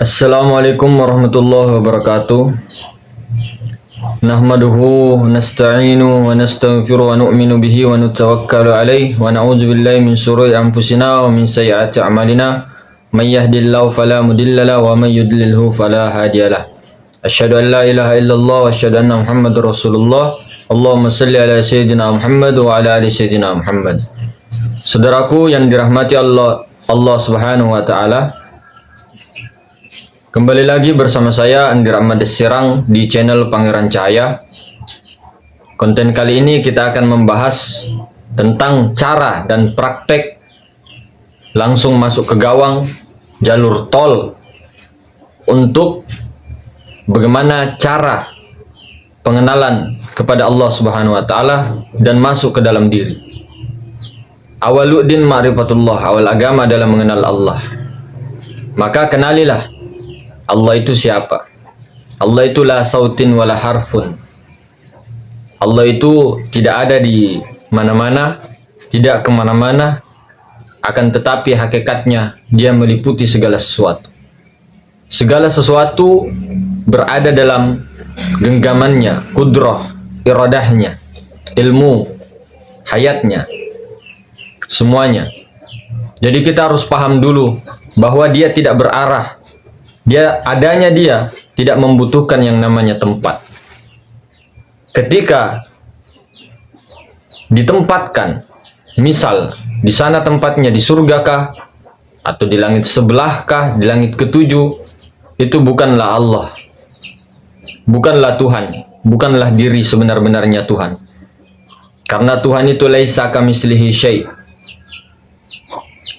Assalamualaikum warahmatullahi wabarakatuh. Nahmaduhu nasta'inu wa nastaghfiru wa nu'minu bihi wa nutawakkalu alaihi wa na'udzu billahi min syururi anfusina wa min sayyiati a'malina. May yahdihillahu fala mudilla lahu wa may yudlilhu fala hadiyalah. Asyhadu an la ilaha illallah wa asyhadu anna Muhammadar Rasulullah. Allahumma shalli ala sayyidina Muhammad wa ala ali sayyidina Muhammad. Saudaraku yang dirahmati Allah Subhanahu wa taala, kembali lagi bersama saya Andi Rahmat Desirang di channel Pangeran Cahaya. Konten kali ini kita akan membahas tentang cara dan praktek langsung masuk ke gawang jalur tol untuk bagaimana cara pengenalan kepada Allah Subhanahu wa taala dan masuk ke dalam diri. Awaluddin ma'rifatullah, awal agama adalah mengenal Allah. Maka kenalilah Allah itu siapa. Allah itu la sautin wala harfun. Allah itu tidak ada di mana-mana, tidak kemana-mana, akan tetapi hakikatnya dia meliputi segala sesuatu. Segala sesuatu berada dalam genggamannya, kudrah, iradahnya, ilmu, hayatnya, semuanya. Jadi kita harus paham dulu bahwa dia tidak berarah. Adanya dia tidak membutuhkan yang namanya tempat. Ketika ditempatkan, misal di sana tempatnya di surga kah, atau di langit sebelah kah, di langit ketujuh, itu bukanlah Allah, bukanlah Tuhan, bukanlah diri sebenar-benarnya Tuhan. Karena Tuhan itu laisa kamitslihi syai',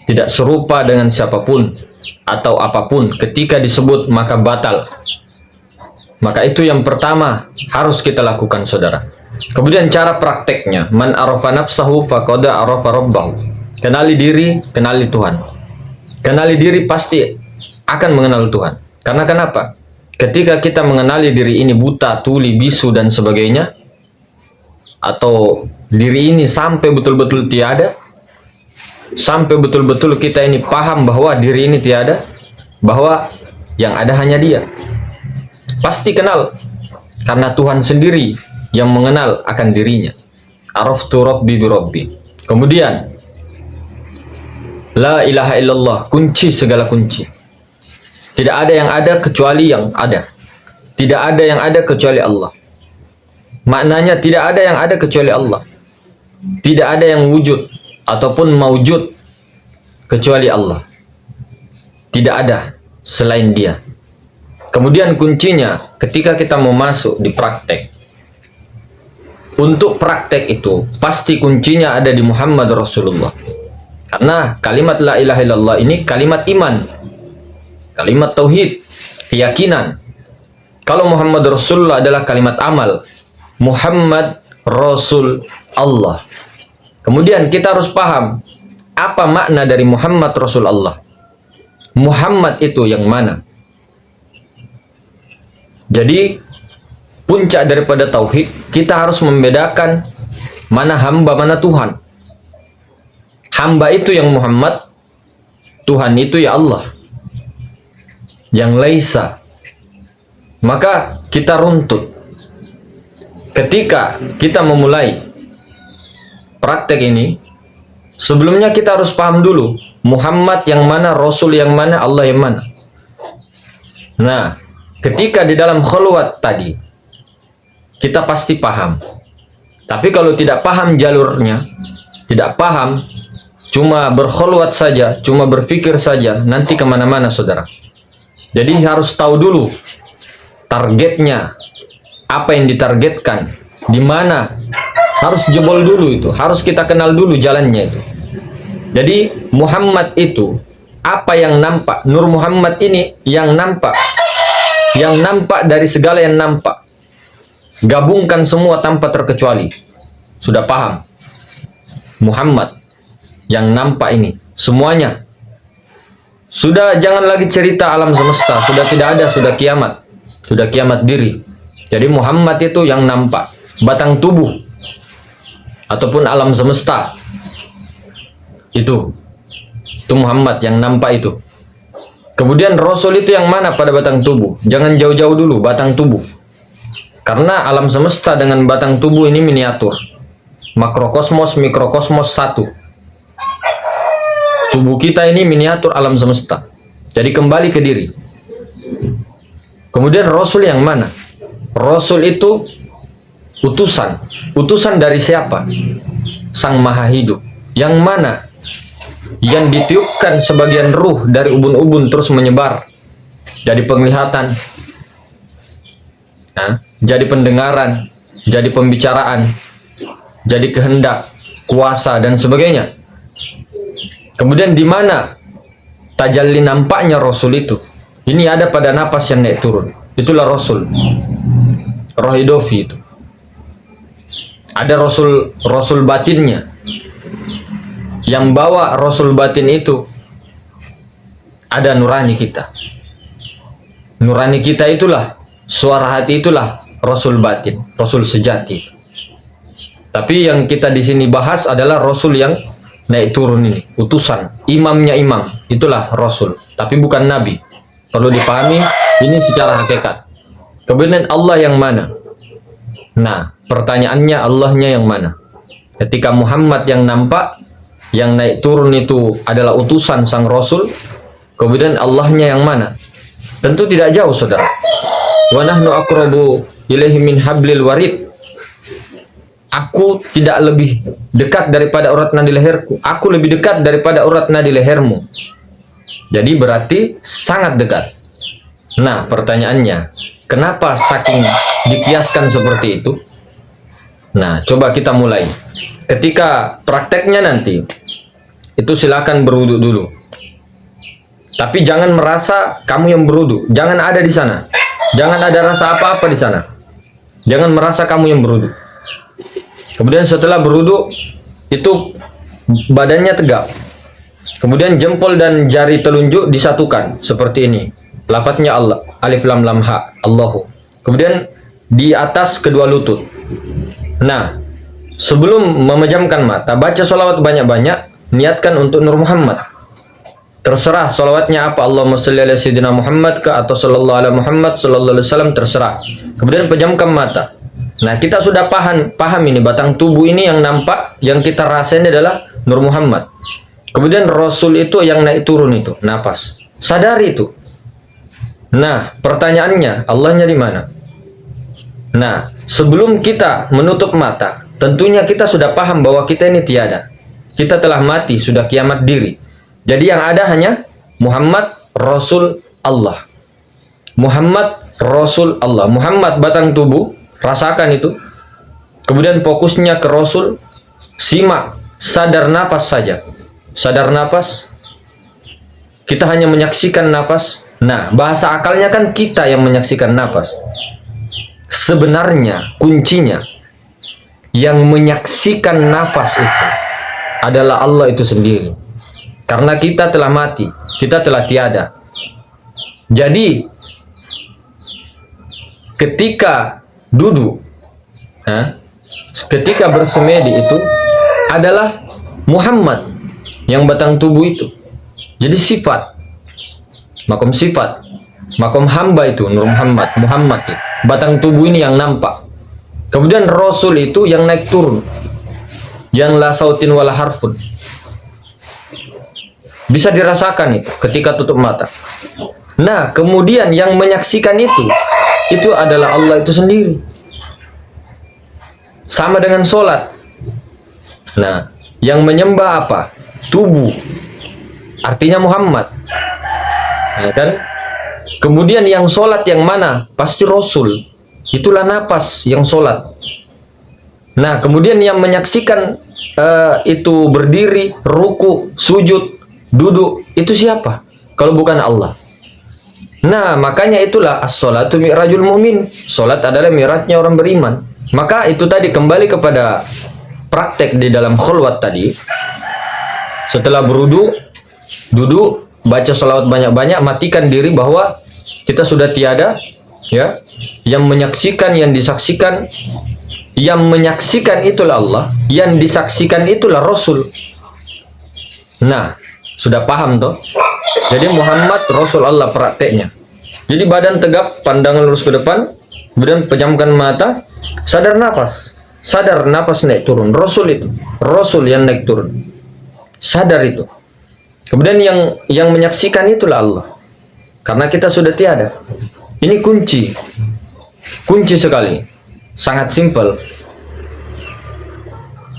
tidak serupa dengan siapapun atau apapun. Ketika disebut maka batal. Maka itu yang pertama harus kita lakukan, saudara. Kemudian cara prakteknya, man arafa nafsahu faqad arafa rabbahu. Kenali diri, kenali Tuhan. Kenali diri pasti akan mengenal Tuhan. Karena kenapa? Ketika kita mengenali diri ini buta, tuli, bisu dan sebagainya, atau diri ini sampai betul-betul tiada, sampai betul-betul kita ini paham bahwa diri ini tiada, bahwa yang ada hanya dia, pasti kenal. Karena Tuhan sendiri yang mengenal akan dirinya. Araftu rabbi bi rabbi. Kemudian la ilaha illallah, kunci segala kunci. Tidak ada yang ada kecuali yang ada. Tidak ada yang ada kecuali Allah. Maknanya tidak ada yang ada kecuali Allah. Tidak ada yang wujud ataupun maujud kecuali Allah. Tidak ada selain dia. Kemudian kuncinya ketika kita mau masuk di praktek. Untuk praktek itu pasti kuncinya ada di Muhammad Rasulullah. Karena kalimat la ilaha illallah ini kalimat iman, kalimat tauhid, keyakinan. Kalau Muhammad Rasulullah adalah kalimat amal. Muhammad Rasul Allah. Kemudian kita harus paham apa makna dari Muhammad Rasul Allah. Muhammad itu yang mana? Jadi puncak daripada tauhid, kita harus membedakan mana hamba, mana Tuhan. Hamba itu yang Muhammad, Tuhan itu ya Allah, yang laisa. Maka kita runtut. Ketika kita memulai praktek ini, sebelumnya kita harus paham dulu Muhammad yang mana, Rasul yang mana, Allah yang mana. Nah, ketika di dalam khulwat tadi kita pasti paham. Tapi kalau tidak paham jalurnya, tidak paham, cuma berkhulwat saja, cuma berpikir saja, nanti kemana-mana, saudara. Jadi harus tahu dulu targetnya, apa yang ditargetkan, di mana. Harus jebol dulu itu, harus kita kenal dulu jalannya itu. Jadi Muhammad itu apa yang nampak? Nur Muhammad ini yang nampak, yang nampak dari segala yang nampak. Gabungkan semua tanpa terkecuali. Sudah paham? Muhammad yang nampak ini semuanya. Sudah jangan lagi cerita alam semesta, sudah tidak ada, sudah kiamat diri. Jadi Muhammad itu yang nampak, batang tubuh ataupun alam semesta. Itu Muhammad yang nampak itu. Kemudian Rasul itu yang mana pada batang tubuh? Jangan jauh-jauh dulu, batang tubuh. Karena alam semesta dengan batang tubuh ini miniatur. Makrokosmos, mikrokosmos satu. Tubuh kita ini miniatur alam semesta. Jadi kembali ke diri. Kemudian Rasul yang mana? Rasul itu utusan. Utusan dari siapa? Sang Maha Hidup. Yang mana? Yang ditiupkan sebagian ruh dari ubun-ubun terus menyebar. Jadi penglihatan. Nah, jadi pendengaran. Jadi pembicaraan. Jadi kehendak, kuasa, dan sebagainya. Kemudian di mana tajalli nampaknya Rasul itu? Ini ada pada napas yang naik turun. Itulah Rasul. Roh idofi itu. Ada Rasul batinnya. Yang bawa Rasul batin itu ada nurani kita. Nurani kita itulah, suara hati itulah Rasul batin, Rasul sejati. Tapi yang kita di sini bahas adalah Rasul yang naik turun ini, utusan, imamnya imam, itulah Rasul, tapi bukan Nabi. Perlu dipahami ini secara hakikat. Kemudian Allah yang mana? Nah, pertanyaannya Allahnya yang mana? Ketika Muhammad yang nampak, yang naik turun itu adalah utusan sang Rasul, kemudian Allahnya yang mana? Tentu tidak jauh, saudara. Wa nahnu aqrabu ilaihi min hablil warid. Aku tidak lebih dekat daripada urat nadi leherku. Aku lebih dekat daripada urat nadi lehermu. Jadi berarti sangat dekat. Nah, pertanyaannya, kenapa saking dikiaskan seperti itu? Nah, coba kita mulai. Ketika prakteknya nanti, itu silakan berwudu dulu. Tapi jangan merasa kamu yang berwudu. Jangan ada di sana. Jangan ada rasa apa-apa di sana. Jangan merasa kamu yang berwudu. Kemudian setelah berwudu, itu badannya tegak. Kemudian jempol dan jari telunjuk disatukan seperti ini. Lafadznya Allah, alif lam lam ha, Allahu. Kemudian di atas kedua lutut. Nah, sebelum memejamkan mata, baca sholawat banyak-banyak, niatkan untuk Nur Muhammad. Terserah sholawatnya apa, Allahumma sholli ala sayyidina Muhammad ke atau sallallahu ala Muhammad sallallahu alaihi wasallam, terserah. Kemudian pejamkan mata. Nah, kita sudah paham ini, batang tubuh ini yang nampak, yang kita rasain adalah Nur Muhammad. Kemudian Rasul itu yang naik turun itu, nafas. Sadari itu. Nah, pertanyaannya, Allahnya di mana? Nah, sebelum kita menutup mata, tentunya kita sudah paham bahwa kita ini tiada. Kita telah mati, sudah kiamat diri. Jadi yang ada hanya Muhammad Rasul Allah. Muhammad Rasul Allah. Muhammad batang tubuh, rasakan itu. Kemudian fokusnya ke Rasul. Simak, sadar nafas saja. Sadar nafas. Kita hanya menyaksikan nafas. Nah, bahasa akalnya kan kita yang menyaksikan nafas. Sebenarnya kuncinya yang menyaksikan nafas itu adalah Allah itu sendiri. Karena kita telah mati, kita telah tiada. Jadi ketika duduk, ketika bersemedi itu adalah Muhammad yang batang tubuh itu. Jadi sifat, makom hamba itu Nur Muhammad, Muhammad itu. Batang tubuh ini yang nampak. Kemudian Rasul itu yang naik turun, yang la sautin wala harfun. Bisa dirasakan itu ketika tutup mata. Nah, kemudian yang menyaksikan itu adalah Allah itu sendiri. Sama dengan sholat. Nah, yang menyembah apa? Tubuh. Artinya Muhammad. Nah, kan? Kemudian yang sholat yang mana? Pasti Rasul. Itulah napas yang sholat. Nah, kemudian yang menyaksikan itu berdiri, ruku, sujud, duduk, itu siapa? Kalau bukan Allah. Nah, makanya itulah as-sholatu mi'rajul mu'min. Sholat adalah mi'rajnya orang beriman. Maka itu tadi kembali kepada praktek di dalam khulwat tadi. Setelah berwudu, duduk, baca sholawat banyak-banyak, matikan diri bahwa kita sudah tiada, ya. Yang menyaksikan, yang disaksikan, yang menyaksikan itulah Allah, yang disaksikan itulah Rasul. Nah, Sudah paham toh? Jadi Muhammad Rasul Allah prakteknya. Jadi badan tegap, pandangan lurus ke depan, kemudian pejamkan mata, sadar nafas. Sadar nafas naik turun. Rasul itu, Rasul yang naik turun. Sadar itu. Kemudian yang menyaksikan itulah Allah. Karena kita sudah tiada. Ini kunci. Kunci sekali. Sangat simpel.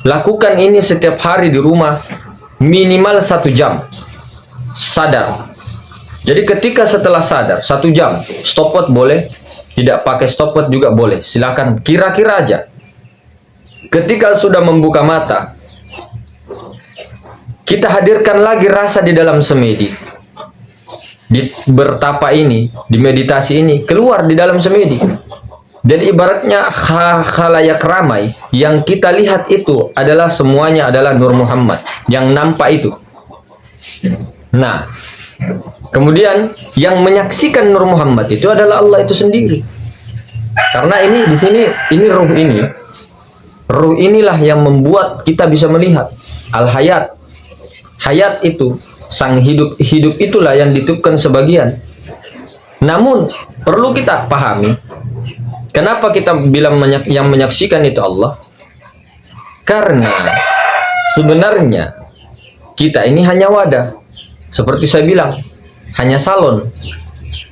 Lakukan ini setiap hari di rumah minimal 1 jam. Sadar. Jadi ketika setelah sadar 1 jam, stopwatch boleh, tidak pakai stopwatch juga boleh. Silakan kira-kira aja. Ketika sudah membuka mata, kita hadirkan lagi rasa di dalam semedi. Di bertapa ini, di meditasi ini, keluar di dalam semedi. Jadi ibaratnya khalayak ramai yang kita lihat itu adalah semuanya adalah Nur Muhammad yang nampak itu. Nah, kemudian yang menyaksikan Nur Muhammad itu adalah Allah itu sendiri. Karena ini di sini ini ruh ini. Ruh inilah yang membuat kita bisa melihat al-hayat. Hayat itu sang hidup, hidup itulah yang ditiupkan sebagian. Namun perlu kita pahami, kenapa kita bilang yang menyaksikan itu Allah? Karena sebenarnya kita ini hanya wadah. Seperti saya bilang, hanya salon.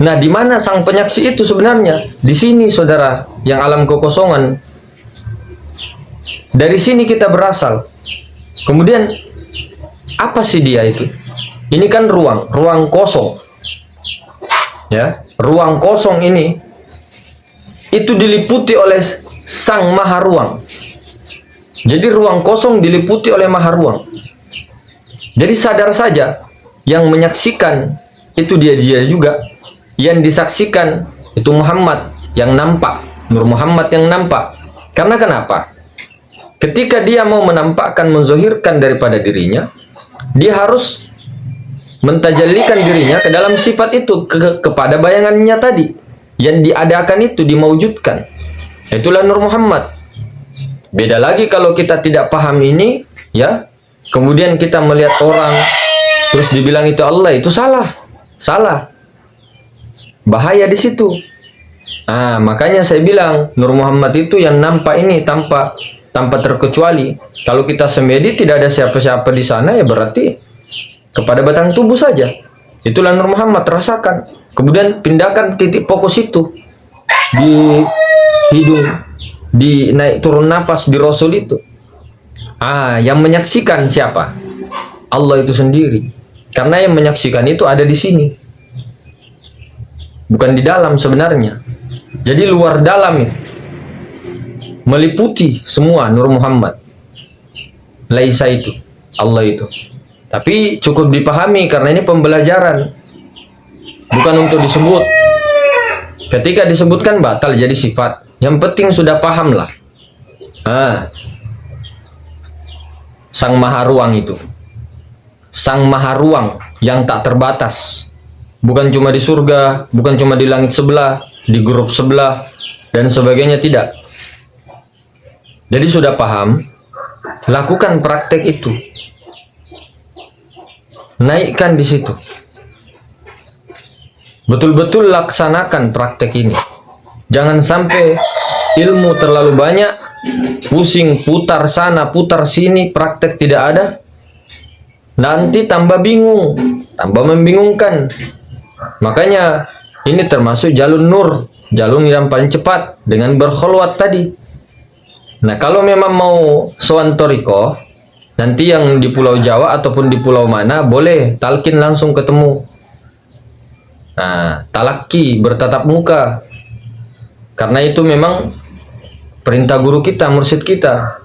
Nah, di mana sang penyaksi itu sebenarnya? Di sini, saudara, yang alam kekosongan. Dari sini kita berasal. Kemudian apa sih dia itu? Ini kan ruang kosong. Ya, ruang kosong ini itu diliputi oleh Sang Maha Ruang. Jadi ruang kosong diliputi oleh Maha Ruang. Jadi sadar saja, yang menyaksikan itu dia juga, yang disaksikan itu Muhammad yang nampak, Nur Muhammad yang nampak. Karena kenapa? Ketika dia mau menampakkan, menzohirkan daripada dirinya, dia harus mentajallikan dirinya ke dalam sifat itu, kepada bayangannya tadi yang diadakan itu, dimaujudkan. Itulah Nur Muhammad. Beda lagi kalau kita tidak paham ini, ya, kemudian kita melihat orang terus dibilang itu Allah, itu salah, bahaya di situ. Nah, makanya saya bilang Nur Muhammad itu yang nampak ini tanpa terkecuali. Kalau kita semedi tidak ada siapa-siapa di sana, ya berarti kepada batang tubuh saja. Itulah Nur Muhammad, rasakan. Kemudian pindahkan titik fokus itu di hidung, di naik turun napas di Rasul itu. Yang menyaksikan siapa? Allah itu sendiri. Karena yang menyaksikan itu ada di sini, bukan di dalam sebenarnya. Jadi luar dalam itu meliputi semua Nur Muhammad. Laisa itu, Allah itu. Tapi cukup dipahami karena ini pembelajaran, bukan untuk disebut. Ketika disebutkan batal jadi sifat. Yang penting sudah paham lah. Sang Maha Ruang itu, Sang Maha Ruang yang tak terbatas. Bukan cuma di surga, bukan cuma di langit sebelah, di grup sebelah, dan sebagainya, tidak. Jadi sudah paham, lakukan praktek itu. Naikkan di situ. Betul-betul laksanakan praktek ini. Jangan sampai ilmu terlalu banyak, pusing, putar sana, putar sini, praktek tidak ada. Nanti tambah bingung, tambah membingungkan. Makanya ini termasuk jalur nur, jalur yang paling cepat dengan berkhulwat tadi. Nah, kalau memang mau sowan toriko, nanti yang di Pulau Jawa ataupun di pulau mana, boleh talkin langsung ketemu. Nah, talaki, bertatap muka. Karena itu memang perintah guru kita, mursyid kita.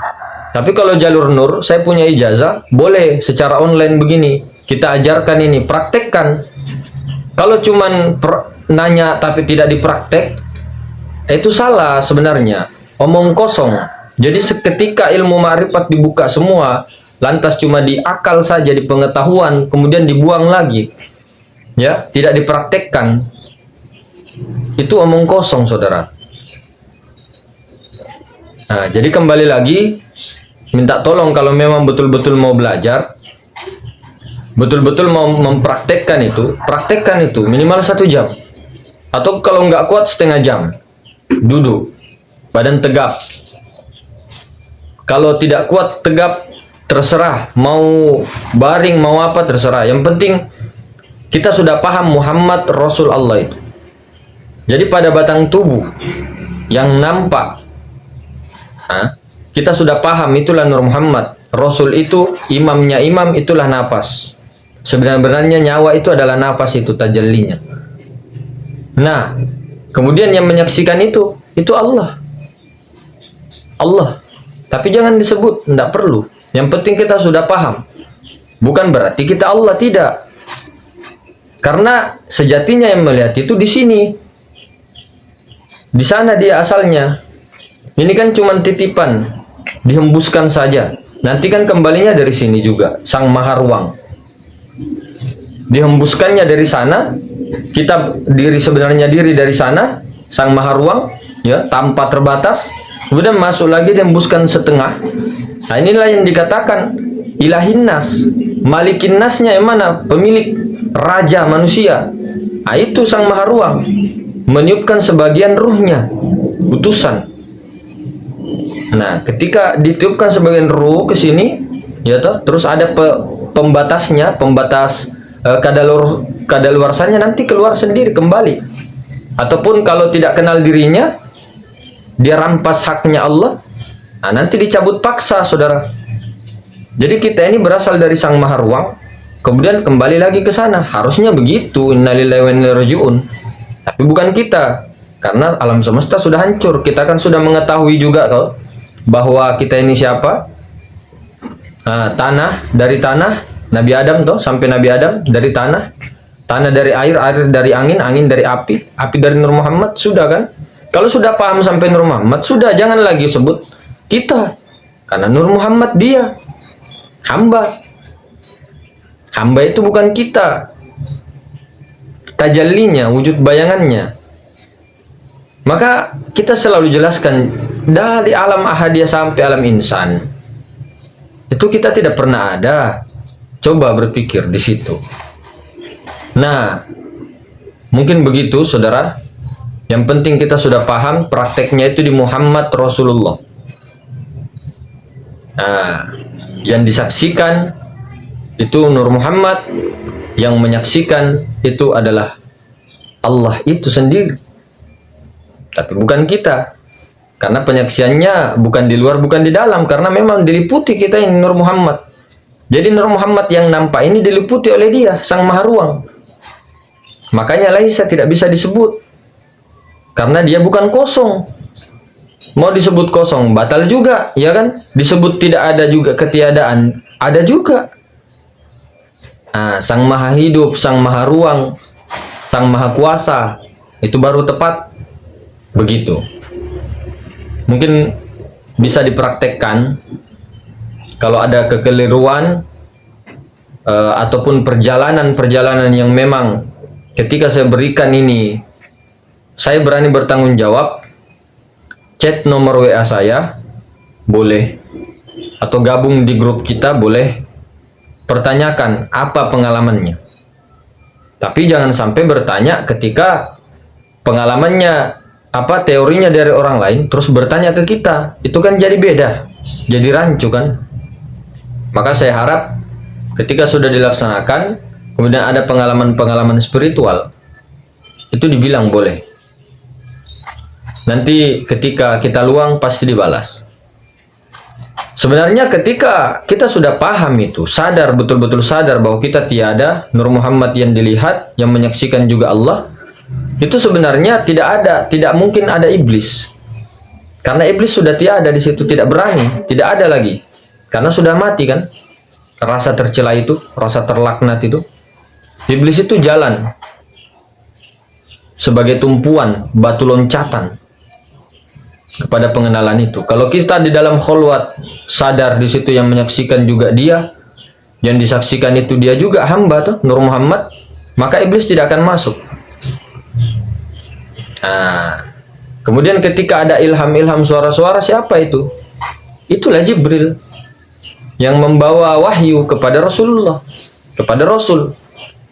Tapi kalau jalur nur, saya punya ijazah, boleh secara online begini. Kita ajarkan ini, praktekkan. Kalau cuman nanya tapi tidak dipraktek, itu salah sebenarnya. Omong kosong. Jadi seketika ilmu ma'rifat dibuka semua, lantas cuma di akal saja, di pengetahuan, kemudian dibuang lagi. Ya, tidak dipraktekkan. Itu omong kosong, saudara. Nah, jadi kembali lagi, minta tolong kalau memang betul-betul mau belajar, betul-betul mau mempraktekkan itu, praktekkan itu minimal 1 jam. Atau kalau nggak kuat setengah jam. Duduk, badan tegap. Kalau tidak kuat tegap, terserah. Mau baring, mau apa, terserah. Yang penting kita sudah paham Muhammad Rasul Allah itu. Jadi pada batang tubuh yang nampak, kita sudah paham itulah Nur Muhammad. Rasul itu imamnya imam, itulah nafas. Sebenarnya nyawa itu adalah nafas, itu tajallinya. Nah, kemudian yang menyaksikan itu Allah. Allah. Tapi jangan disebut, tidak perlu. Yang penting kita sudah paham. Bukan berarti kita Allah, tidak. Karena sejatinya yang melihat itu di sini. Di sana dia asalnya. Ini kan cuma titipan, dihembuskan saja. Nanti kan kembalinya dari sini juga, Sang Maha Ruang. Dihembuskannya dari sana, kita sebenarnya diri dari sana, Sang Maha Ruang, ya, tanpa terbatas. Kemudian masuk lagi, dihembuskan setengah. Nah, inilah yang dikatakan ilahin nas, malikin nasnya yang mana? Pemilik, raja manusia. Nah, itu Sang Maha Ruang meniupkan sebagian ruhnya, utusan. Nah, ketika ditiupkan sebagian ruh ke sini, ya toh, terus ada pembatasnya, pembatas kadaluarsanya, nanti keluar sendiri kembali. Ataupun kalau tidak kenal dirinya, dia rampas haknya Allah, nah, nanti dicabut paksa, saudara. Jadi kita ini berasal dari Sang Maha Ruang, kemudian kembali lagi ke sana. Harusnya begitu, innalillahi wa inna ilaihi raji'un. Tapi bukan kita, karena alam semesta sudah hancur. Kita kan sudah mengetahui juga kok bahwa kita ini siapa. Nah, tanah, dari tanah Nabi Adam toh, sampai Nabi Adam dari tanah, tanah dari air, air dari angin, angin dari api, api dari Nur Muhammad. Sudah kan? Kalau sudah paham sampai Nur Muhammad, sudah, jangan lagi sebut kita, karena Nur Muhammad dia hamba. Hamba itu bukan kita, tajallinya, wujud bayangannya. Maka kita selalu jelaskan dari alam ahadiyah sampai alam insan itu kita tidak pernah ada. Coba berpikir di situ. Nah, mungkin begitu, saudara. Yang penting kita sudah paham prakteknya itu di Muhammad Rasulullah. Nah, yang disaksikan itu Nur Muhammad, yang menyaksikan itu adalah Allah itu sendiri. Tapi bukan kita. Karena penyaksiannya bukan di luar, bukan di dalam, karena memang diliputi kita ini Nur Muhammad. Jadi Nur Muhammad yang nampak ini diliputi oleh dia, Sang Maha Ruang. Makanya Laisa tidak bisa disebut, karena dia bukan kosong. Mau disebut kosong, batal juga, ya kan? Disebut tidak ada juga, ketiadaan, ada juga. Nah, Sang Maha Hidup, Sang Maha Ruang, Sang Maha Kuasa, itu baru tepat. Begitu. Mungkin bisa dipraktekkan. Kalau ada kekeliruan ataupun perjalanan-perjalanan yang memang ketika saya berikan ini, saya berani bertanggung jawab, chat nomor WA saya, boleh. Atau gabung di grup kita, boleh. Pertanyakan apa pengalamannya. Tapi jangan sampai bertanya ketika pengalamannya, apa teorinya dari orang lain, terus bertanya ke kita. Itu kan jadi beda, jadi rancu kan. Maka saya harap ketika sudah dilaksanakan, kemudian ada pengalaman-pengalaman spiritual, itu dibilang boleh. Nanti ketika kita luang pasti dibalas. Sebenarnya ketika kita sudah paham itu, sadar, betul-betul sadar bahwa kita tiada, Nur Muhammad yang dilihat, yang menyaksikan juga Allah, itu sebenarnya tidak mungkin ada iblis. Karena iblis sudah tiada di situ, tidak berani, tidak ada lagi. Karena sudah mati kan, rasa tercela itu, rasa terlaknat itu. Iblis itu jalan sebagai tumpuan, batu loncatan kepada pengenalan itu. Kalau kita di dalam kholwat, sadar di situ yang menyaksikan juga dia, yang disaksikan itu dia juga hamba tuh, Nur Muhammad, maka iblis tidak akan masuk. Nah, kemudian ketika ada ilham-ilham suara-suara, siapa itu? Itulah Jibril yang membawa wahyu kepada Rasulullah. kepada Rasul.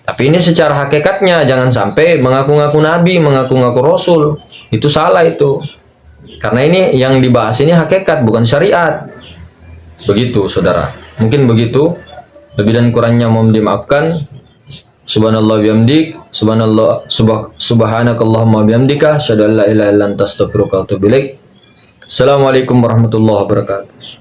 Tapi ini secara hakikatnya, jangan sampai mengaku-ngaku Nabi, mengaku-ngaku Rasul. Itu salah itu. Karena ini yang dibahas ini hakikat, bukan syariat. Begitu, saudara. Mungkin begitu. Lebih dan kurangnya mohon dimaafkan. Subhanallah bihamdik, subhanakallahumma bihamdika, asyhadu an la ilaha illa anta astaghfiruka wa atubu ilaik. Assalamualaikum warahmatullahi wabarakatuh.